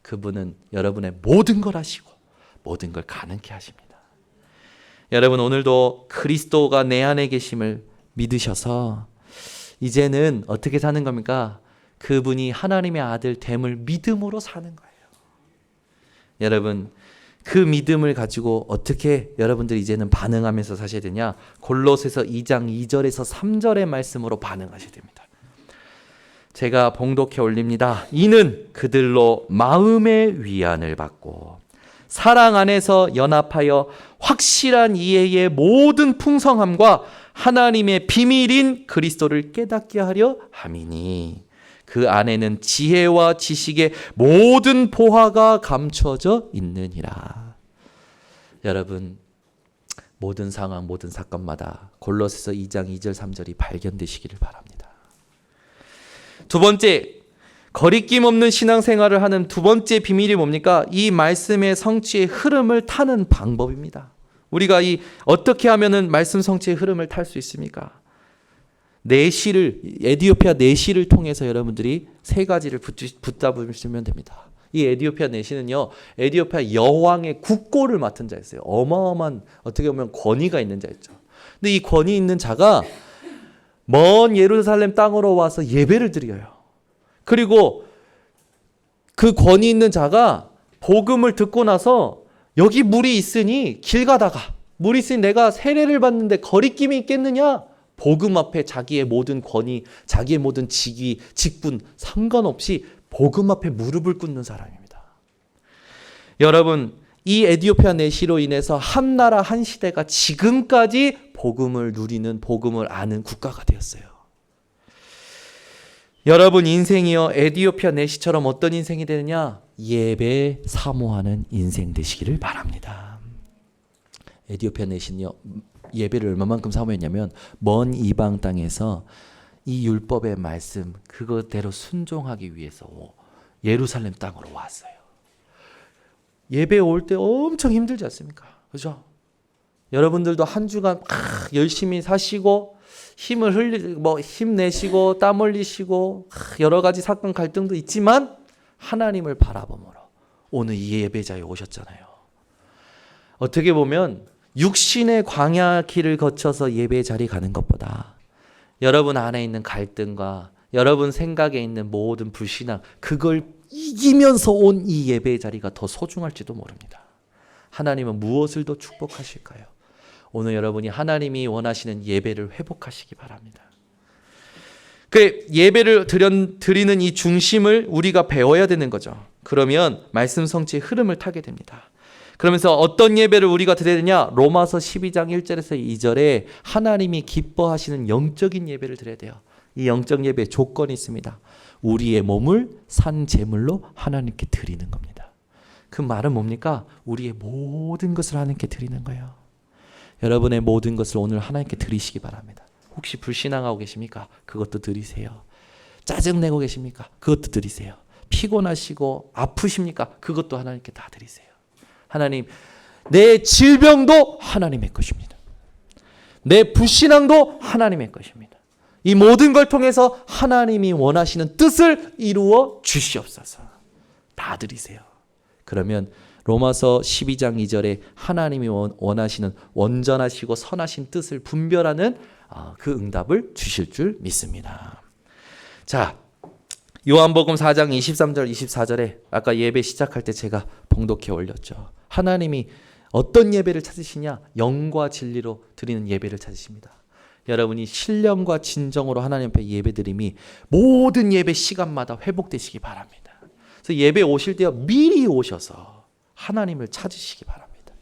그분은 여러분의 모든 걸 하시고 모든 걸 가능케 하십니다. 여러분 오늘도 그리스도가 내 안에 계심을 믿으셔서 이제는 어떻게 사는 겁니까? 그분이 하나님의 아들 됨을 믿음으로 사는 거예요. 여러분 그 믿음을 가지고 어떻게 여러분들 이제는 반응하면서 사셔야 되냐? 골로새서 2장 2절에서 3절의 말씀으로 반응하셔야 됩니다. 제가 봉독해 올립니다. 이는 그들로 마음의 위안을 받고 사랑 안에서 연합하여 확실한 이해의 모든 풍성함과 하나님의 비밀인 그리스도를 깨닫게 하려 함이니 그 안에는 지혜와 지식의 모든 보화가 감춰져 있느니라. 여러분 모든 상황 모든 사건마다 골로새서 2장 2절 3절이 발견되시기를 바랍니다. 두 번째 거리낌 없는 신앙생활을 하는 두 번째 비밀이 뭡니까? 이 말씀의 성취의 흐름을 타는 방법입니다. 우리가 어떻게 하면은 말씀 성취의 흐름을 탈 수 있습니까? 에디오피아 내시를 통해서 여러분들이 세 가지를 붙잡으시면 됩니다. 이 에디오피아 내시는요, 에디오피아 여왕의 국고를 맡은 자였어요. 어마어마한 어떻게 보면 권위가 있는 자였죠. 근데 이 권위 있는 자가 먼 예루살렘 땅으로 와서 예배를 드려요. 그리고 그 권위 있는 자가 복음을 듣고 나서 여기 물이 있으니 길 가다가 물이 있으니 내가 세례를 받는데 거리낌이 있겠느냐? 복음 앞에 자기의 모든 권위, 자기의 모든 직위, 직분 상관없이 복음 앞에 무릎을 꿇는 사람입니다. 여러분 이 에디오피아 내시로 인해서 한 나라 한 시대가 지금까지 복음을 누리는 복음을 아는 국가가 되었어요. 여러분 인생이요 에디오피아 내시처럼 어떤 인생이 되느냐? 예배 사모하는 인생 되시기를 바랍니다. 에디오피아 내시는요 예배를 얼마만큼 사모했냐면 먼 이방 땅에서 이 율법의 말씀 그거대로 순종하기 위해서 예루살렘 땅으로 왔어요. 예배 올 때 엄청 힘들지 않습니까? 그죠? 여러분들도 한 주간 열심히 사시고 힘내시고 땀 흘리시고 여러 가지 사건 갈등도 있지만 하나님을 바라보므로 오늘 이 예배자에 오셨잖아요. 어떻게 보면 육신의 광야 길을 거쳐서 예배 자리 가는 것보다 여러분 안에 있는 갈등과 여러분 생각에 있는 모든 불신앙, 그걸 이기면서 온 이 예배 자리가 더 소중할지도 모릅니다. 하나님은 무엇을 더 축복하실까요? 오늘 여러분이 하나님이 원하시는 예배를 회복하시기 바랍니다. 그 예배를 드리는 이 중심을 우리가 배워야 되는 거죠. 그러면 말씀 성취의 흐름을 타게 됩니다. 그러면서 어떤 예배를 우리가 드려야 되냐? 로마서 12장 1절에서 2절에 하나님이 기뻐하시는 영적인 예배를 드려야 돼요. 이 영적 예배의 조건이 있습니다. 우리의 몸을 산 제물로 하나님께 드리는 겁니다. 그 말은 뭡니까? 우리의 모든 것을 하나님께 드리는 거예요. 여러분의 모든 것을 오늘 하나님께 드리시기 바랍니다. 혹시 불신앙하고 계십니까? 그것도 드리세요. 짜증내고 계십니까? 그것도 드리세요. 피곤하시고 아프십니까? 그것도 하나님께 다 드리세요. 하나님, 내 질병도 하나님의 것입니다. 내 불신앙도 하나님의 것입니다. 이 모든 걸 통해서 하나님이 원하시는 뜻을 이루어 주시옵소서. 다 드리세요. 그러면 로마서 12장 2절에 하나님이 원하시는 온전하시고 선하신 뜻을 분별하는 그 응답을 주실 줄 믿습니다. 자, 요한복음 4장 23절 24절에 아까 예배 시작할 때 제가 봉독해 올렸죠. 하나님이 어떤 예배를 찾으시냐? 영과 진리로 드리는 예배를 찾으십니다. 여러분이 신령과 진정으로 하나님 앞에 예배드림이 모든 예배 시간마다 회복되시기 바랍니다. 그래서 예배 오실 때요, 미리 오셔서 하나님을 찾으시기 바랍니다.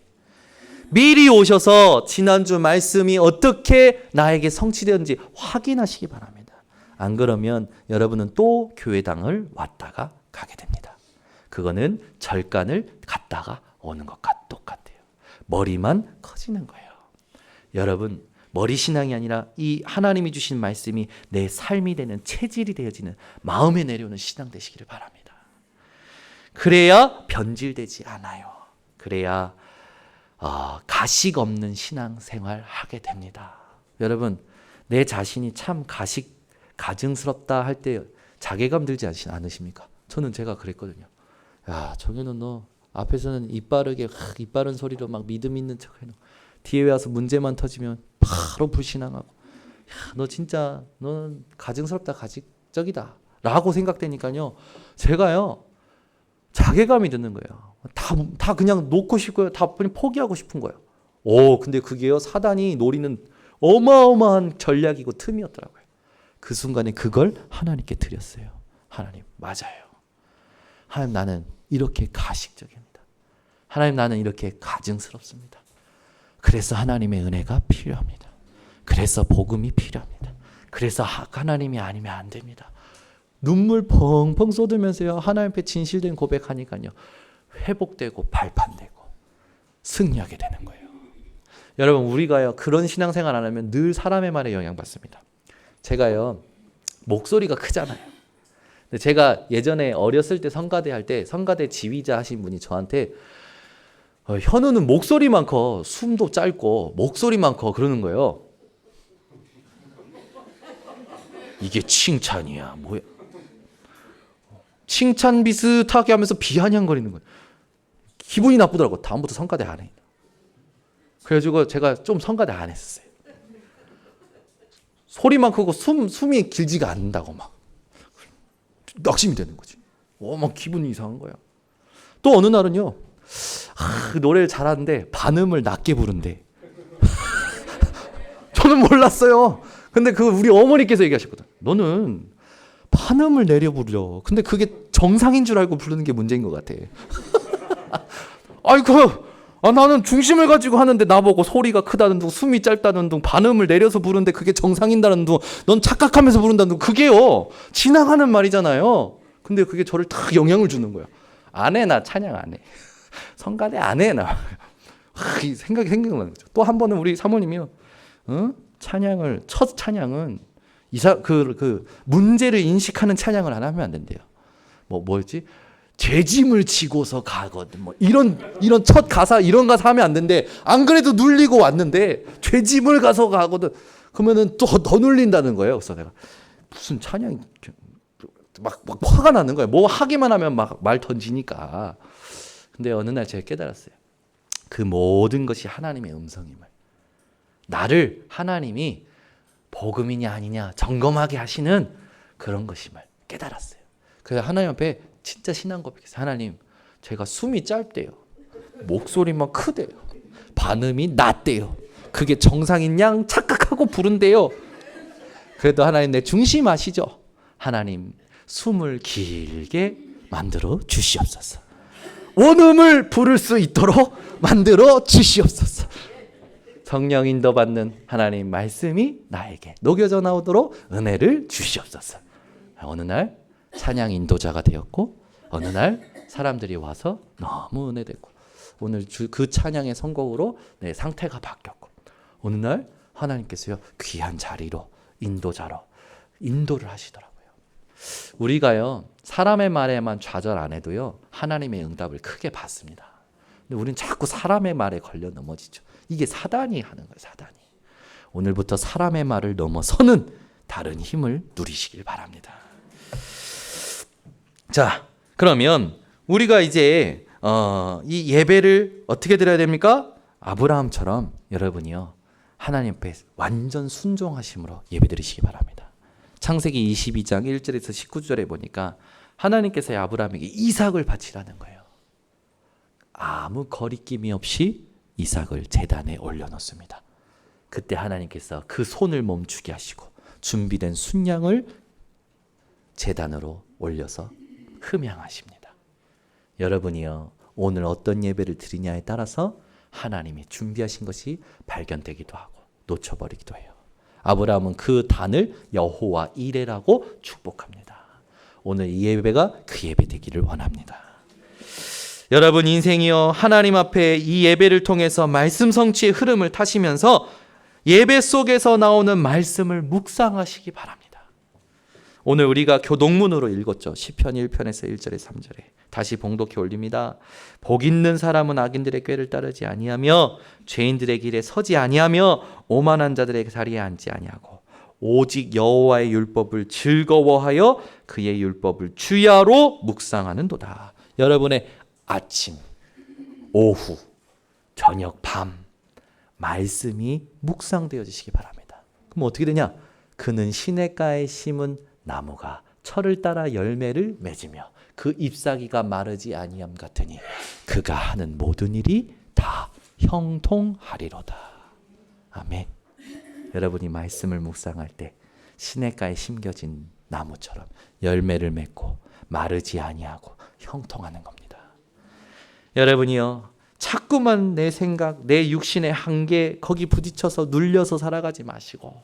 미리 오셔서 지난주 말씀이 어떻게 나에게 성취되었는지 확인하시기 바랍니다. 안 그러면 여러분은 또 교회당을 왔다가 가게 됩니다. 그거는 절간을 갔다가 오는 것과 똑같아요. 머리만 커지는 거예요. 여러분, 머리 신앙이 아니라 이 하나님이 주신 말씀이 내 삶이 되는 체질이 되어지는 마음에 내려오는 신앙 되시기를 바랍니다. 그래야 변질되지 않아요. 그래야 가식 없는 신앙생활 하게 됩니다. 여러분, 내 자신이 참 가증스럽다 할 때 자괴감 들지 않으십니까? 저는 제가 그랬거든요. 야, 정현은 너 앞에서는 입 바른 소리로 막 믿음 있는 척 해놓고 뒤에 와서 문제만 터지면 바로 불신앙하고, 야, 너 진짜 너는 가증스럽다, 가식적이다 라고 생각되니까요, 제가요 자괴감이 드는 거예요. 다 그냥 놓고 싶고요, 다 그냥 포기하고 싶은 거예요. 근데 그게요, 사단이 노리는 어마어마한 전략이고 틈이었더라고요. 그 순간에 그걸 하나님께 드렸어요. 하나님, 맞아요. 하나님, 나는 이렇게 가식적입니다. 하나님, 나는 이렇게 가증스럽습니다. 그래서 하나님의 은혜가 필요합니다. 그래서 복음이 필요합니다. 그래서 하나님이 아니면 안 됩니다. 눈물 펑펑 쏟으면서요, 하나님 앞에 진실된 고백하니까요, 회복되고 발판되고 승리하게 되는 거예요. 여러분, 우리가요 그런 신앙생활 안 하면 늘 사람의 말에 영향받습니다. 제가요 목소리가 크잖아요. 근데 제가 예전에 어렸을 때 성가대 할 때 성가대 지휘자 하신 분이 저한테 현우는 목소리만 커, 숨도 짧고 목소리만 커 그러는 거예요. 이게 칭찬이야 뭐야? 칭찬 비슷하게 하면서 비아냥거리는 거예요. 기분이 나쁘더라고. 다음부터 성가대 안 해. 그래가지고 제가 좀 성가대 안 했었어요. 소리만 크고 숨이 길지가 않는다고 막 낙심이 되는 거지. 막 기분이 이상한 거야. 또 어느 날은요, 노래를 잘하는데 반음을 낮게 부른대. 저는 몰랐어요. 근데 우리 어머니께서 얘기하셨거든. 너는 반음을 내려 부르려. 근데 그게 정상인 줄 알고 부르는 게 문제인 것 같아. 나는 중심을 가지고 하는데 나보고 소리가 크다는 둥, 숨이 짧다는 둥, 반음을 내려서 부르는데 그게 정상인다는 둥, 넌 착각하면서 부른다는 둥, 그게요 지나가는 말이잖아요. 근데 그게 저를 딱 영향을 주는 거야. 안 해, 나 찬양 안 해. 성가대 안 해, 나. 생각이 생각나는 거죠. 또 한 번은 우리 사모님이요, 첫 찬양은 문제를 인식하는 찬양을 안 하면 안 된대요. 뭐였지? 죄짐을 지고서 가거든. 이런 첫 가사, 이런 가사 하면 안 된대. 안 그래도 눌리고 왔는데 죄짐을 가서 가거든. 그러면은 또 더 눌린다는 거예요. 그래서 내가 무슨 찬양이 막 화가 나는 거예요. 뭐 하기만 하면 막 말 던지니까. 근데 어느 날 제가 깨달았어요. 그 모든 것이 하나님의 음성임을. 나를 하나님이 복음이냐 아니냐 점검하게 하시는 그런 것임을 깨달았어요. 그래서 하나님 앞에 진짜 신앙 고백했어요. 하나님, 제가 숨이 짧대요. 목소리만 크대요. 반음이 낮대요. 그게 정상인 양 착각하고 부른대요. 그래도 하나님 내 중심 아시죠? 하나님 숨을 길게 만들어 주시옵소서. 원음을 부를 수 있도록 만들어 주시옵소서. 성령 인도받는 하나님 말씀이 나에게 녹여져 나오도록 은혜를 주시옵소서. 어느 날 찬양 인도자가 되었고 어느 날 사람들이 와서 너무 은혜되고 오늘 그 찬양의 선곡으로 내 상태가 바뀌었고 어느 날 하나님께서요 귀한 자리로 인도자로 인도를 하시더라고요. 우리가요 사람의 말에만 좌절 안 해도요 하나님의 응답을 크게 받습니다. 근데 우리는 자꾸 사람의 말에 걸려 넘어지죠. 이게 사단이 하는 거예요. 사단이. 오늘부터 사람의 말을 넘어서는 다른 힘을 누리시길 바랍니다. 자, 그러면 우리가 이제 이 예배를 어떻게 드려야 됩니까? 아브라함처럼 여러분이요 하나님 앞에 완전 순종하심으로 예배 드리시기 바랍니다. 창세기 22장 1절에서 19절에 보니까 하나님께서 아브라함에게 이삭을 바치라는 거예요. 아무 거리낌이 없이 이삭을 제단에 올려놓습니다. 그때 하나님께서 그 손을 멈추게 하시고 준비된 순양을 제단으로 올려서 흠양하십니다. 여러분이요 오늘 어떤 예배를 드리냐에 따라서 하나님이 준비하신 것이 발견되기도 하고 놓쳐버리기도 해요. 아브라함은 그 단을 여호와 이레라고 축복합니다. 오늘 이 예배가 그 예배 되기를 원합니다. 여러분 인생이요 하나님 앞에 이 예배를 통해서 말씀 성취의 흐름을 타시면서 예배 속에서 나오는 말씀을 묵상하시기 바랍니다. 오늘 우리가 교동문으로 읽었죠. 시편 1편에서 1절에 3절에 다시 봉독해 올립니다. 복 있는 사람은 악인들의 꾀를 따르지 아니하며 죄인들의 길에 서지 아니하며 오만한 자들의 자리에 앉지 아니하고 오직 여호와의 율법을 즐거워하여 그의 율법을 주야로 묵상하는도다. 여러분의 아침, 오후, 저녁, 밤 말씀이 묵상되어지시기 바랍니다. 그럼 어떻게 되냐? 그는 시냇가에 심은 나무가 철을 따라 열매를 맺으며 그 잎사귀가 마르지 아니함 같으니 그가 하는 모든 일이 다 형통하리로다. 아멘. 여러분이 말씀을 묵상할 때 시냇가에 심겨진 나무처럼 열매를 맺고 마르지 아니하고 형통하는 겁니다. 여러분이요 자꾸만 내 생각, 내 육신의 한계 거기 부딪혀서 눌려서 살아가지 마시고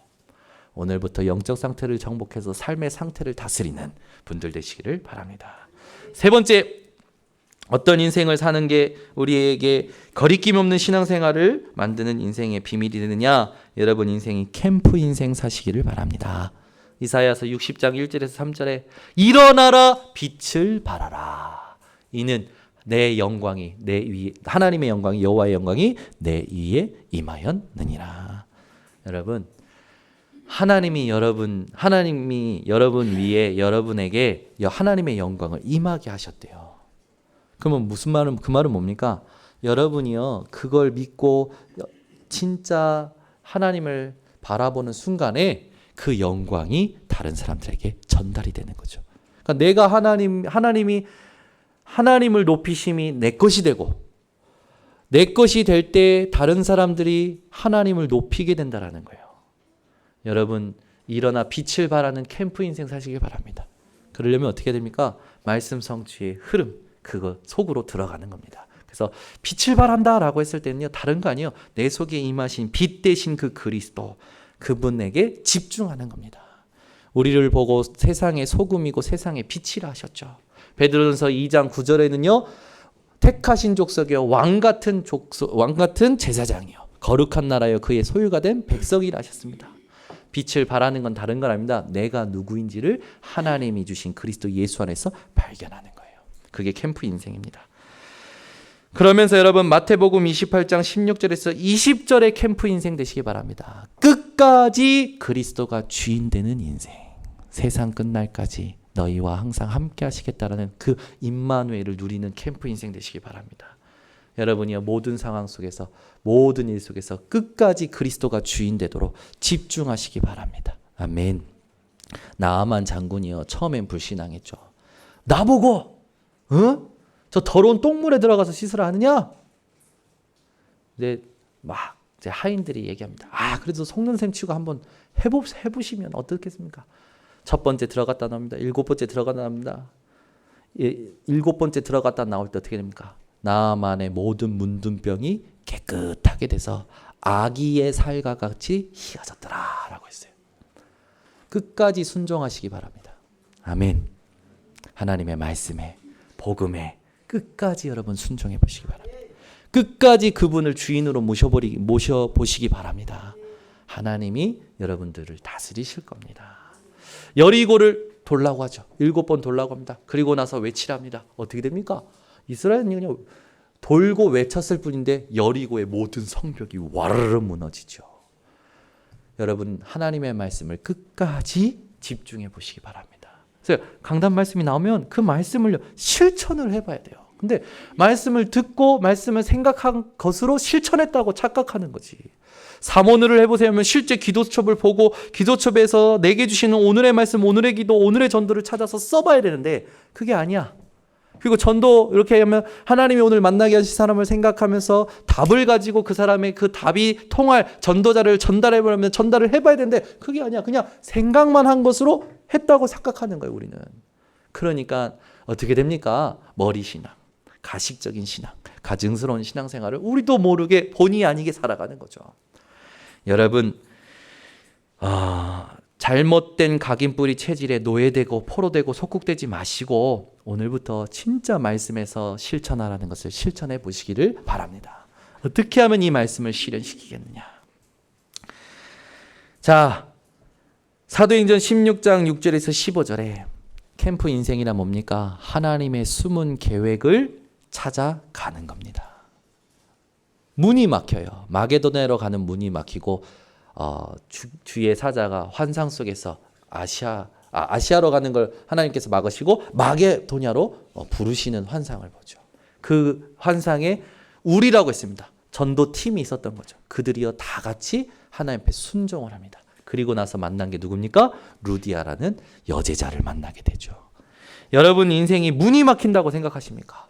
오늘부터 영적 상태를 정복해서 삶의 상태를 다스리는 분들 되시기를 바랍니다. 세 번째, 어떤 인생을 사는 게 우리에게 거리낌 없는 신앙생활을 만드는 인생의 비밀이 되느냐? 여러분 인생이 캠프 인생 사시기를 바랍니다. 이사야서 60장 1절에서 3절에 일어나라 빛을 발하라. 이는 내 영광이 내 위에 하나님의 영광이 여호와의 영광이 내 위에 임하였느니라. 여러분 하나님이 여러분 위에 여러분에게 하나님의 영광을 임하게 하셨대요. 그러면 무슨 말은 그 말은 뭡니까? 여러분이요 그걸 믿고 진짜 하나님을 바라보는 순간에 그 영광이 다른 사람들에게 전달이 되는 거죠. 그러니까 내가 하나님을 높이심이 내 것이 되고 내 것이 될 때 다른 사람들이 하나님을 높이게 된다라는 거예요. 여러분 일어나 빛을 발하는 캠프 인생 사시길 바랍니다. 그러려면 어떻게 됩니까? 말씀 성취의 흐름 그거 속으로 들어가는 겁니다. 그래서 빛을 발한다라고 했을 때는요 다른 거 아니에요. 내 속에 임하신 빛 대신 그 그리스도 그분에게 집중하는 겁니다. 우리를 보고 세상의 소금이고 세상의 빛이라 하셨죠. 베드로전서 2장 9절에는요 택하신 족속이요 왕 같은 제사장이요 거룩한 나라여 그의 소유가 된 백성이라 하셨습니다. 빛을 발하는 건 다른 건 아닙니다. 내가 누구인지를 하나님이 주신 그리스도 예수 안에서 발견하는 거예요. 그게 캠프 인생입니다. 그러면서 여러분 마태복음 28장 16절에서 20절의 캠프 인생 되시기 바랍니다. 끝까지 그리스도가 주인 되는 인생. 세상 끝날까지 너희와 항상 함께 하시겠다라는 그 임마누엘을 누리는 캠프 인생 되시기 바랍니다. 여러분이요, 모든 상황 속에서, 모든 일 속에서 끝까지 그리스도가 주인 되도록 집중하시기 바랍니다. 아멘. 나아만 장군이요, 처음엔 불신앙했죠. 나보고 저 더러운 똥물에 들어가서 씻으라 하느냐? 근데 막 이제 하인들이 얘기합니다. 그래도 속는 셈 치고 한번 해보시면 어떻겠습니까? 첫 번째 들어갔다 나옵니다. 7번째 들어갔다 나옵니다. 7번째 들어갔다 나올 때 어떻게 됩니까? 나만의 모든 문둥병이 깨끗하게 돼서 아기의 살과 같이 희어졌더라 라고 했어요. 끝까지 순종하시기 바랍니다. 아멘. 하나님의 말씀에, 복음에 끝까지 여러분 순종해 보시기 바랍니다. 끝까지 그분을 주인으로 모셔보시기 바랍니다. 하나님이 여러분들을 다스리실 겁니다. 여리고를 돌라고 하죠. 7번 돌라고 합니다. 그리고 나서 외치랍니다. 어떻게 됩니까? 이스라엘은 그냥 돌고 외쳤을 뿐인데 여리고의 모든 성벽이 와르르 무너지죠. 여러분, 하나님의 말씀을 끝까지 집중해 보시기 바랍니다. 그래서 강단 말씀이 나오면 그 말씀을 실천을 해봐야 돼요. 근데 말씀을 듣고 말씀을 생각한 것으로 실천했다고 착각하는 거지. 삼오늘을 해보세요 하면 실제 기도첩을 보고 기도첩에서 내게 주시는 오늘의 말씀, 오늘의 기도, 오늘의 전도를 찾아서 써봐야 되는데 그게 아니야. 그리고 전도 이렇게 하면 하나님이 오늘 만나게 하실 사람을 생각하면서 답을 가지고 그 사람의 그 답이 통할 전도자를 전달해보려면 전달을 해봐야 되는데 그게 아니야. 그냥 생각만 한 것으로 했다고 착각하는 거예요, 우리는. 그러니까 어떻게 됩니까? 머리 신앙, 가식적인 신앙, 가증스러운 신앙생활을 우리도 모르게 본의 아니게 살아가는 거죠. 여러분, 잘못된 각인뿌리 체질에 노예되고 포로되고 속국되지 마시고 오늘부터 진짜 말씀에서 실천하라는 것을 실천해 보시기를 바랍니다. 어떻게 하면 이 말씀을 실현시키겠느냐? 자, 사도행전 16장 6절에서 15절에 캠프 인생이란 뭡니까? 하나님의 숨은 계획을 찾아가는 겁니다. 문이 막혀요. 마게도냐로 가는 문이 막히고 주의 사자가 환상 속에서 아시아로 가는 걸 하나님께서 막으시고 마게도냐로 부르시는 환상을 보죠. 그 환상에 우리라고 했습니다. 전도팀이 있었던 거죠. 그들이요 다 같이 하나님 앞에 순종을 합니다. 그리고 나서 만난 게 누굽니까? 루디아라는 여제자를 만나게 되죠. 여러분 인생이 문이 막힌다고 생각하십니까?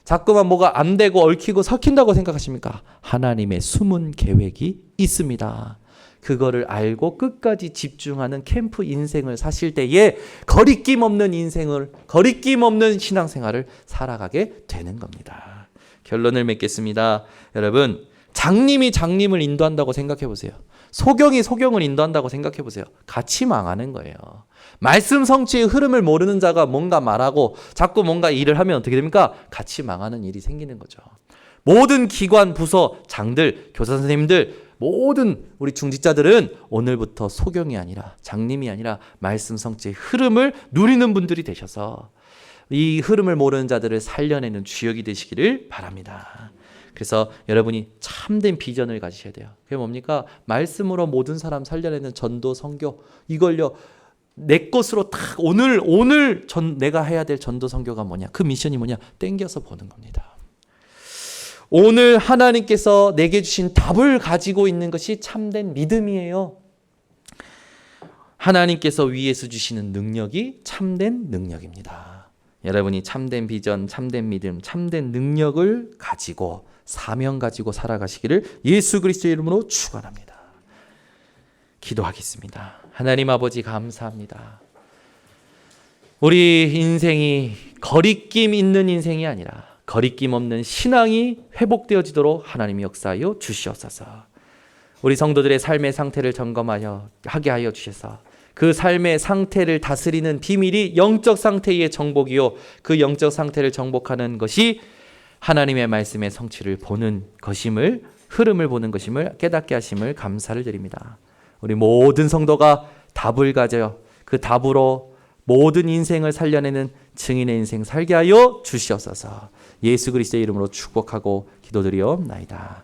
자꾸만 뭐가 안 되고 얽히고 섞인다고 생각하십니까? 하나님의 숨은 계획이 있습니다. 그거를 알고 끝까지 집중하는 캠프 인생을 사실 때에 거리낌 없는 인생을, 거리낌 없는 신앙생활을 살아가게 되는 겁니다. 결론을 맺겠습니다. 여러분, 장님이 장님을 인도한다고 생각해 보세요. 소경이 소경을 인도한다고 생각해 보세요. 같이 망하는 거예요. 말씀 성취의 흐름을 모르는 자가 뭔가 말하고 자꾸 뭔가 일을 하면 어떻게 됩니까? 같이 망하는 일이 생기는 거죠. 모든 기관, 부서, 장들, 교사 선생님들, 모든 우리 중직자들은 오늘부터 소경이 아니라 장님이 아니라 말씀 성취의 흐름을 누리는 분들이 되셔서 이 흐름을 모르는 자들을 살려내는 주역이 되시기를 바랍니다. 그래서 여러분이 참된 비전을 가지셔야 돼요. 그게 뭡니까? 말씀으로 모든 사람 살려내는 전도, 선교, 이걸요 내 것으로 딱 오늘 내가 해야 될 전도, 선교가 뭐냐? 그 미션이 뭐냐? 땡겨서 보는 겁니다. 오늘 하나님께서 내게 주신 답을 가지고 있는 것이 참된 믿음이에요. 하나님께서 위에서 주시는 능력이 참된 능력입니다. 여러분이 참된 비전, 참된 믿음, 참된 능력을 가지고 사명 가지고 살아가시기를 예수 그리스도의 이름으로 축원합니다. 기도하겠습니다. 하나님 아버지 감사합니다. 우리 인생이 거리낌 있는 인생이 아니라 거리낌 없는 신앙이 회복되어지도록 하나님이 역사하여 주시옵소서. 우리 성도들의 삶의 상태를 점검하여 하게 하여 주셔서 그 삶의 상태를 다스리는 비밀이 영적 상태의 정복이요 그 영적 상태를 정복하는 것이 하나님의 말씀의 성취를 보는 것임을, 흐름을 보는 것임을 깨닫게 하심을 감사를 드립니다. 우리 모든 성도가 답을 가져 그 답으로 모든 인생을 살려내는 증인의 인생 살게 하여 주시옵소서. 예수 그리스도의 이름으로 축복하고 기도드리옵나이다.